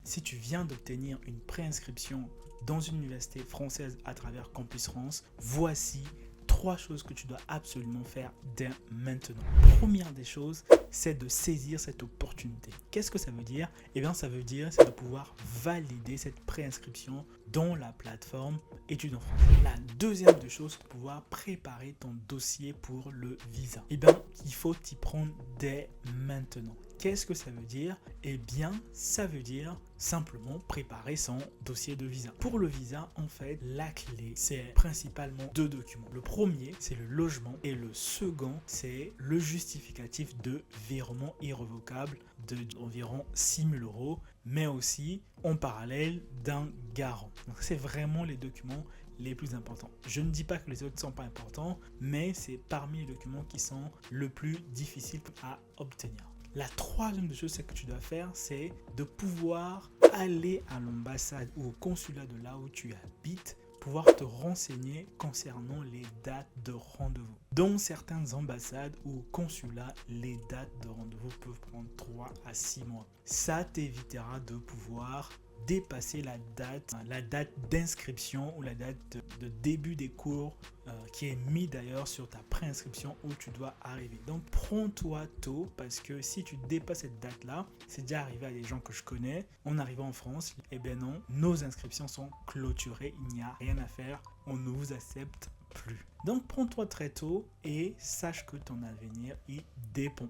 si tu viens d'obtenir une préinscription dans une université française à travers Campus France, voici 3 choses que tu dois absolument faire dès maintenant. Première des choses, c'est de saisir cette opportunité. Qu'est-ce que ça veut dire? Eh bien, ça veut dire c'est de pouvoir valider cette préinscription dans la plateforme Études en France. La deuxième des choses, c'est de pouvoir préparer ton dossier pour le visa. Eh bien, il faut t'y prendre dès maintenant. Qu'est-ce que ça veut dire? Eh bien, ça veut dire simplement préparer son dossier de visa. Pour le visa, en fait, la clé, c'est principalement 2 documents. Le premier, c'est le logement et le second, c'est le justificatif de virement irrévocable d'environ 6 000 €, mais aussi en parallèle d'un garant. Donc, c'est vraiment les documents les plus importants. Je ne dis pas que les autres ne sont pas importants, mais c'est parmi les documents qui sont le plus difficiles à obtenir. La troisième des choses que tu dois faire, c'est de pouvoir aller à l'ambassade ou au consulat de là où tu habites, pouvoir te renseigner concernant les dates de rendez-vous. Dans certaines ambassades ou consulats, les dates de rendez-vous peuvent prendre 3 à 6 mois. Ça t'évitera de pouvoir dépasser la date d'inscription ou la date de début des cours qui est mis d'ailleurs sur ta préinscription où tu dois arriver. Donc prends-toi tôt parce que si tu dépasses cette date-là, c'est déjà arrivé à des gens que je connais, en arrivant en France, eh bien non, nos inscriptions sont clôturées, il n'y a rien à faire, on ne vous accepte plus. Donc prends-toi très tôt et sache que ton avenir y dépend.